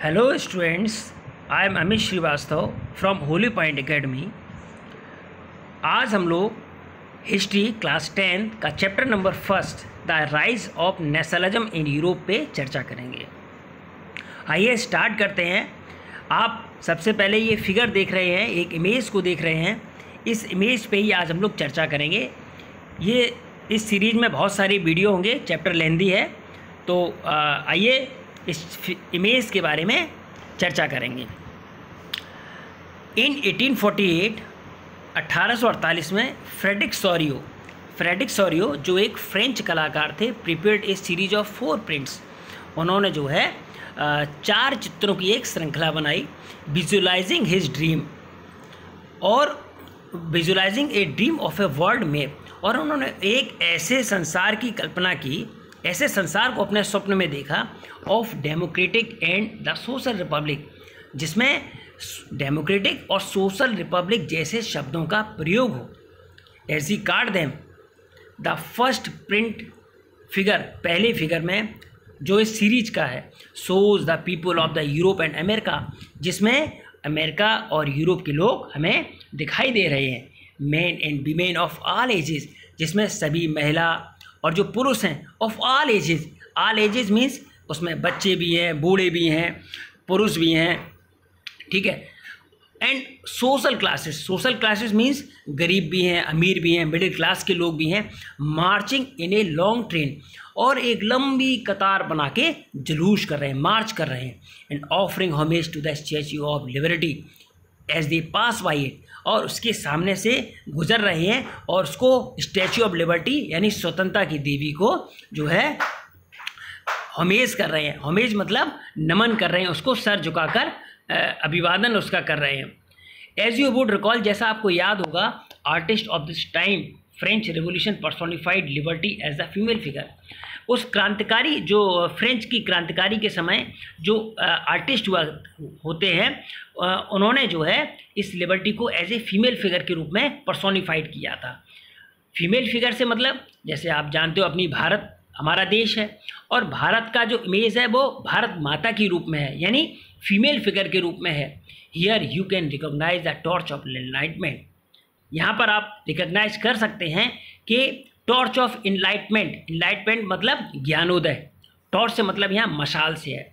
Hello students, I am Amit Srivastava from Holi point academy. आज हम लोग हिस्ट्री क्लास 10 का chapter number first the rise of nationalism in Europe पे चर्चा करेंगे। आइए स्टार्ट करते हैं। आप सबसे पहले ये फिगर देख रहे हैं, एक इमेज को देख रहे हैं। इस इमेज पे ही आज हम लोग चर्चा करेंगे। ये इस सीरीज़ में बहुत सारी वीडियो होंगे, चैप्टर लेंदी है, तो आइए इस इमेज के बारे में चर्चा करेंगे। इन 1848 1848 में फ्रेडरिक सोरियो जो एक फ्रेंच कलाकार थे, prepared A series of 4 prints. उन्होंने जो है 4 चित्रों की एक श्रृंखला बनाई, विजुअलाइजिंग हिज ड्रीम और visualising a dream of a world map. और उन्होंने एक ऐसे संसार की कल्पना की, ऐसे संसार को अपने स्वप्न में देखा, of democratic and the social republic, जिसमें डेमोक्रेटिक और सोशल रिपब्लिक जैसे शब्दों का प्रयोग हो। एज ही called them the first print figure, पहले फिगर में जो इस सीरीज का है, shows the people of the Europe and America, जिसमें अमेरिका और यूरोप के लोग हमें दिखाई दे रहे हैं। Man and women of all ages, जिसमें सभी महिला और जो पुरुष हैं ऑफ ऑल एजेस मीन्स उसमें बच्चे भी हैं, बूढ़े भी हैं, पुरुष भी हैं, ठीक है। एंड सोशल क्लासेस मीन्स गरीब भी हैं, अमीर भी हैं, मिडिल क्लास के लोग भी हैं। Marching in a long train, और एक लंबी कतार बना के जुलूस कर रहे हैं, मार्च कर रहे हैं। And offering homage to the statue of liberty as they pass by it, और उसके सामने से गुजर रहे हैं और उसको स्टैच्यू ऑफ लिबर्टी यानी स्वतंत्रता की देवी को जो है होमेज कर रहे हैं। होमेज मतलब नमन कर रहे हैं, उसको सर झुकाकर अभिवादन उसका कर रहे हैं। एज यू वुड रिकॉल, जैसा आपको याद होगा, artist of this time French revolution personified liberty as the female figure. उस क्रांतिकारी, जो फ्रेंच की क्रांतिकारी के समय जो आर्टिस्ट होते हैं, उन्होंने जो है इस लिबर्टी को एज ए फीमेल फिगर के रूप में पर्सोनिफाइड किया था। फीमेल फिगर से मतलब, जैसे आप जानते हो, अपनी भारत हमारा देश है और भारत का जो इमेज है वो भारत माता की रूप में है, यानी फीमेल फिगर के रूप में है। Here you can recognise the torch of enlightenment, यहाँ पर आप रिकॉग्नाइज कर सकते हैं कि टॉर्च ऑफ इनलाइटमेंट मतलब ज्ञानोदय। टॉर्च से मतलब यहाँ मशाल से है।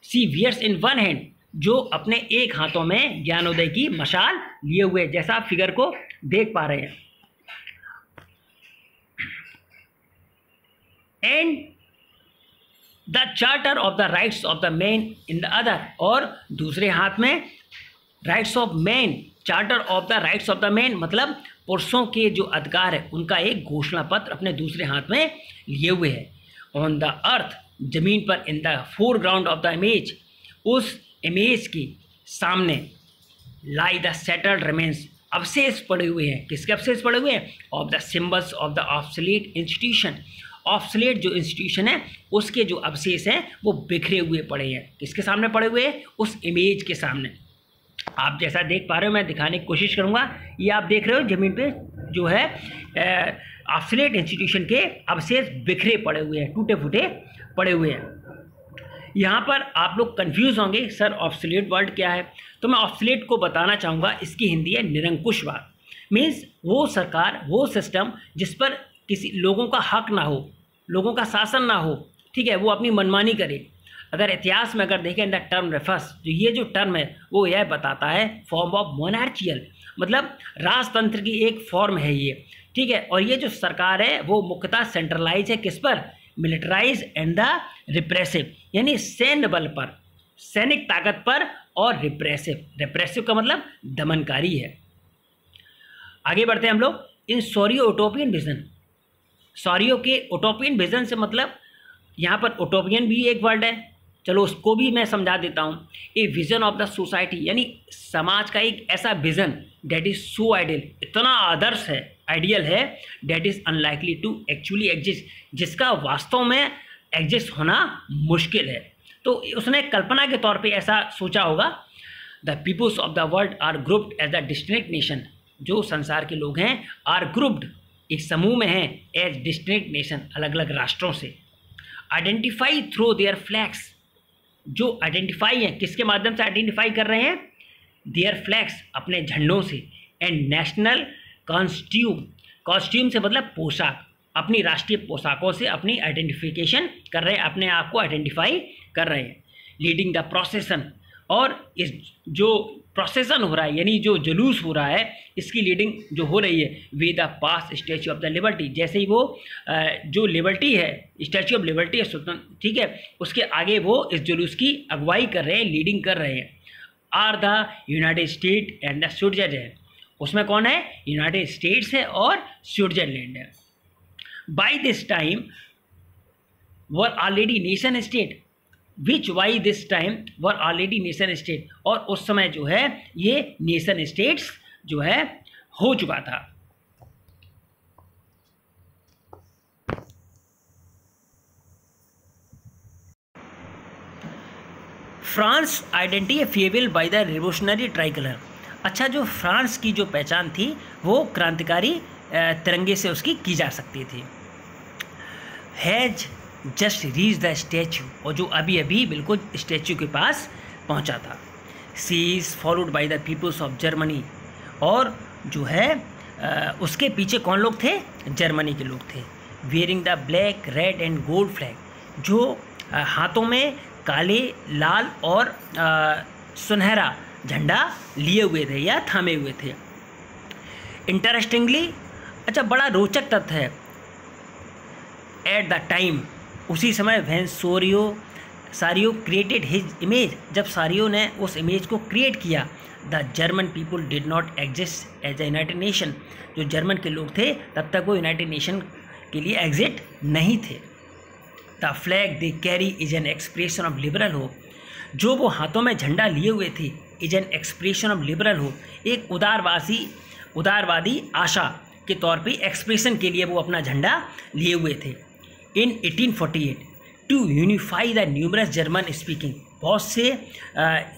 सी वियर्स इन वन हैंड, जो अपने एक हाथों में ज्ञानोदय की मशाल लिए हुए, जैसा आप फिगर को देख पा रहे हैं। And the charter of the rights of the man in the other, और दूसरे हाथ में rights of man, charter of the rights of the man मतलब पुरुषों के जो अधिकार है उनका एक घोषणा पत्र अपने दूसरे हाथ में लिए हुए है। ऑन द अर्थ, जमीन पर, in the foreground of the image, उस इमेज के सामने, लाई द सेटल्ड रिमेन्स, अवशेष पड़े हुए हैं। किसके अवशेष पड़े हुए हैं? Of the symbols of the obsolete institution, obsolete जो इंस्टीट्यूशन है उसके जो अवशेष हैं वो बिखरे हुए पड़े हैं। किसके सामने पड़े हुए हैं? उस इमेज के सामने। आप जैसा देख पा रहे हो, मैं दिखाने की कोशिश करूंगा। ये आप देख रहे हो जमीन पे जो है ऑब्सोलीट इंस्टीट्यूशन के अवशेष बिखरे पड़े हुए हैं, टूटे फूटे पड़े हुए हैं। यहाँ पर आप लोग कंफ्यूज होंगे, सर ऑब्सोलीट वर्ड क्या है? तो मैं ऑब्सोलीट को बताना चाहूँगा, इसकी हिंदी है निरंकुशवाद। मीन्स वो सरकार, वो सिस्टम जिस पर किसी लोगों का हक ना हो, लोगों का शासन ना हो, ठीक है, वो अपनी मनमानी करे। अगर इतिहास में अगर देखें, द टर्म रेफर्स, जो ये जो टर्म है वो यह बताता है फॉर्म ऑफ मोनार्चियल, मतलब राजतंत्र की एक फॉर्म है ये, ठीक है। और ये जो सरकार है वो मुख्यतः सेंट्रलाइज है किस पर? मिलिटराइज एंड द रिप्रेसिव, यानी सैन्य बल पर, सैनिक ताकत पर, और रिप्रेसिव का मतलब दमनकारी है। आगे बढ़ते हैं हम लोग। इन सोरियो उटोपियन विजन, सोरियो के उटोपियन विजन से मतलब यहाँ पर उटोपियन भी एक वर्ड है, चलो उसको भी मैं समझा देता हूँ। A vision of the society, यानी समाज का एक ऐसा vision that is so ideal, इतना आदर्श है, आइडियल है, that is unlikely to actually exist, जिसका वास्तव में एग्जिस्ट होना मुश्किल है। तो उसने कल्पना के तौर पे ऐसा सोचा होगा। The peoples of the world are grouped as the distinct nation, जो संसार के लोग हैं आर ग्रुप्ड, एक समूह में हैं, एज डिस्टिंक्ट नेशन, अलग अलग राष्ट्रों से। आइडेंटिफाई थ्रू देयर फ्लैग्स, जो आइडेंटिफाई हैं, किसके माध्यम से आइडेंटिफाई कर रहे हैं? देयर फ्लैग्स, अपने झंडों से, एंड नेशनल कॉस्ट्यूम से मतलब पोशाक, अपनी राष्ट्रीय पोशाकों से अपनी आइडेंटिफिकेशन कर रहे हैं, अपने आप को आइडेंटिफाई कर रहे हैं। लीडिंग द प्रोसेसन, और इस जो प्रोसेसन हो रहा है यानी जो जुलूस हो रहा है, इसकी लीडिंग जो हो रही है with the pass statue of the liberty, जैसे ही वो जो लिबर्टी है, स्टैच्यू ऑफ लिबर्टी है स्वतंत्र, ठीक है, उसके आगे वो इस जुलूस की अगुवाई कर रहे हैं, लीडिंग कर रहे हैं। Are the United State and the Switzerland, उसमें कौन है? यूनाइटेड स्टेट्स है और स्विट्जरलैंड है। By this time were already nation state, which why this time were already nation state, और उस समय जो है ये नेशन स्टेट्स जो है हो चुका था। France identifiable by the revolutionary tricolour. अच्छा, जो फ्रांस की जो पहचान थी वो क्रांतिकारी तिरंगे से उसकी की जा सकती थी। Has just reach the statue, और जो अभी अभी बिल्कुल स्टैचू के पास पहुंचा था। C is followed by the peoples of Germany, और जो है उसके पीछे कौन लोग थे? जर्मनी के लोग थे। Wearing the black red and gold flag, जो हाथों में काले लाल और सुनहरा झंडा लिए हुए थे या थामे हुए थे। इंटरेस्टिंगली, अच्छा बड़ा रोचक तथ्य है, एट द टाइम, उसी समय when Sorrieu created his image, जब सारियो ने उस इमेज को क्रिएट किया, the German people did not exist as a united nation, जो जर्मन के लोग थे तब तक वो यूनाइटेड नेशन के लिए एग्जिट नहीं थे। The flag they carry is an expression of liberal hope, जो वो हाथों में झंडा लिए हुए थे, is an expression of liberal hope, एक उदारवादी आशा के तौर पे एक्सप्रेशन के लिए वो अपना झंडा लिए हुए थे। In 1848 to unify the numerous German speaking, बहुत से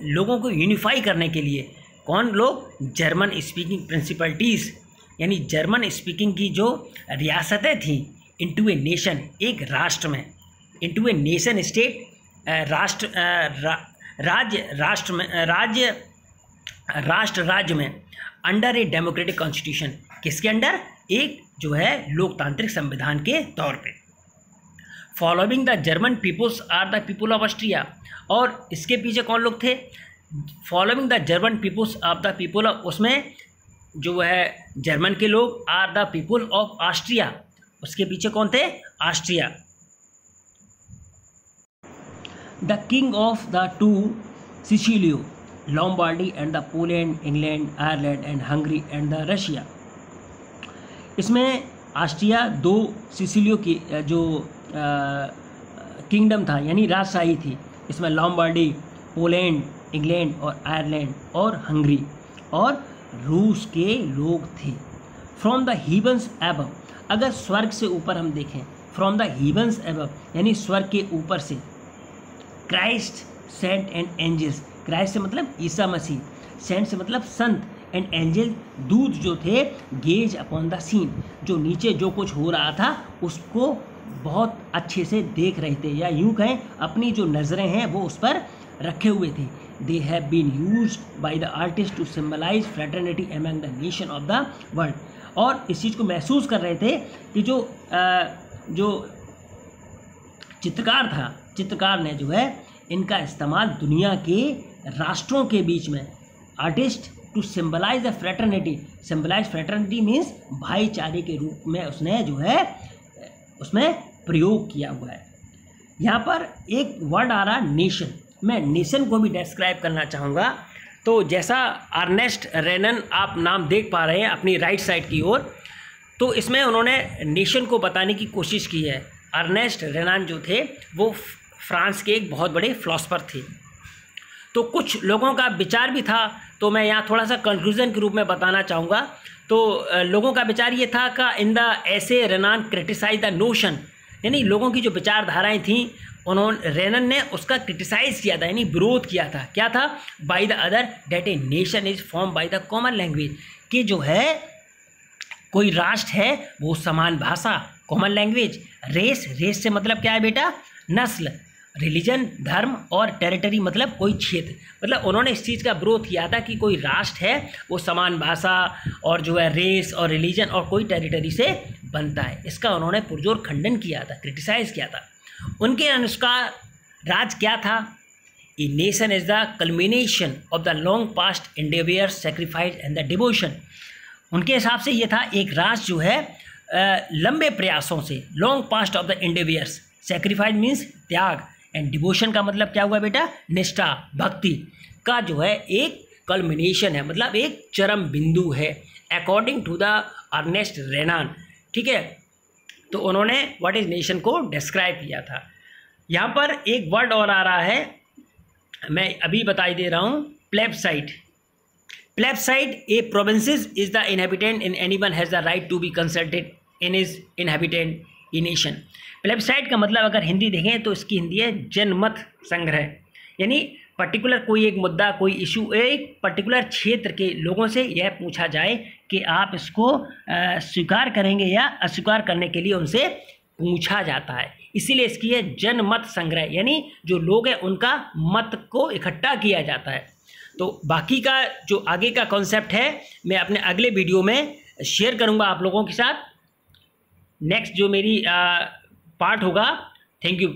लोगों को यूनिफाई करने के लिए, कौन लोग? जर्मन स्पीकिंग प्रिंसिपलिटीज़, यानी जर्मन स्पीकिंग की जो रियासतें थीं, इनटू ए नेशन, एक राष्ट्र में, इनटू ए नेशन स्टेट, राज्य में, अंडर ए डेमोक्रेटिक कॉन्स्टिट्यूशन, किसके अंडर? एक जो है लोकतांत्रिक संविधान के तौर पे। Following the German peoples are the people of Austria, और इसके पीछे कौन लोग थे? Following the German peoples of the people of, उसमें जो है जर्मन के लोग, are the people of Austria, उसके पीछे कौन थे? Austria. The king of the two Sicilies, Lombardy and the Poland, England, Ireland and Hungary and the Russia. इसमें ऑस्ट्रिया दो सिसिलियो की जो किंगडम था यानी राजशाही थी, इसमें लॉम्बार्डी, पोलैंड, इंग्लैंड और आयरलैंड और हंगरी और रूस के लोग थे। फ्रॉम द हीवंस एबव, अगर स्वर्ग से ऊपर हम देखें, फ्रॉम द हीवंस एबव यानी स्वर्ग के ऊपर से, Christ saint and angels, Christ से मतलब ईसा मसीह, सेंट से मतलब संत, एंड एंजल दूत जो थे, गेज अपॉन द सीन, जो नीचे जो कुछ हो रहा था उसको बहुत अच्छे से देख रहे थे, या यूँ कहें अपनी जो नज़रें हैं वो उस पर रखे हुए थे। They have been used by the artist to symbolise fraternity among the nation of the world, और इस चीज़ को महसूस कर रहे थे कि जो चित्रकार था, चित्रकार ने जो है इनका इस्तेमाल दुनिया के राष्ट्रों के बीच में, artist to symbolise the fraternity, symbolise fraternity means भाईचारे के रूप में उसने जो है उसमें प्रयोग किया हुआ है। यहाँ पर एक वर्ड आ रहा नेशन, मैं नेशन को भी डिस्क्राइब करना चाहूँगा। तो जैसा अर्नेस्ट रेनन आप नाम देख पा रहे हैं अपनी राइट साइड की ओर, तो इसमें उन्होंने नेशन को बताने की कोशिश की है। अर्नेस्ट रेनन जो थे वो फ्रांस के एक बहुत बड़े फिलोसफर थे, तो कुछ लोगों का विचार भी था, तो मैं यहाँ थोड़ा सा कंक्लूजन के रूप में बताना चाहूँगा। तो लोगों का विचार ये था कि इन द ऐसे रेनन क्रिटिसाइज द नोशन, यानी लोगों की जो विचारधाराएं थीं उन्होंने, रेनन ने उसका क्रिटिसाइज़ किया था, यानी विरोध किया था। क्या था? By the other that a nation is form by the common language, कि जो है कोई राष्ट्र है वो समान भाषा, कॉमन लैंग्वेज, रेस, रेस से मतलब क्या है बेटा? नस्ल, रिलीजन, धर्म, और टेरिटरी मतलब कोई क्षेत्र। मतलब उन्होंने इस चीज़ का विरोध किया था कि कोई राष्ट्र है वो समान भाषा और जो है रेस और रिलीजन और कोई टेरिटरी से बनता है। इसका उन्होंने पुरजोर खंडन किया था, क्रिटिसाइज़ किया था। उनके अनुसार राज क्या था? A nation is the culmination of the long past endeavour, sacrifice and the devotion. उनके हिसाब से ये था, एक राष्ट्र जो है लंबे प्रयासों से, long past of the endeavours, sacrifice means त्याग, एंड डिवोशन का मतलब क्या हुआ बेटा? निष्ठा, भक्ति का जो है एक कल्मिनेशन है, मतलब एक चरम बिंदु है, अकॉर्डिंग टू द अर्नेस्ट रेनान। ठीक है, तो उन्होंने व्हाट इज नेशन को डिस्क्राइब किया था। यहाँ पर एक वर्ड और आ रहा है, मैं अभी बताई दे रहा हूँ, plebiscite. Plebiscite a provinces is the inhabitant in anyone has the right to be consulted in is inhabitant a nation. Plebiscite का मतलब अगर हिंदी देखें तो इसकी हिंदी है जनमत संग्रह, यानी पर्टिकुलर कोई एक मुद्दा, कोई इशू एक पर्टिकुलर क्षेत्र के लोगों से यह पूछा जाए कि आप इसको स्वीकार करेंगे या अस्वीकार करने के लिए उनसे पूछा जाता है। इसीलिए इसकी है जनमत संग्रह, यानी जो लोग हैं उनका मत को इकट्ठा किया जाता है। तो बाकी का जो आगे का कॉन्सेप्ट है मैं अपने अगले वीडियो में शेयर करूंगा आप लोगों के साथ, नेक्स्ट जो मेरी पार्ट होगा। Thank you.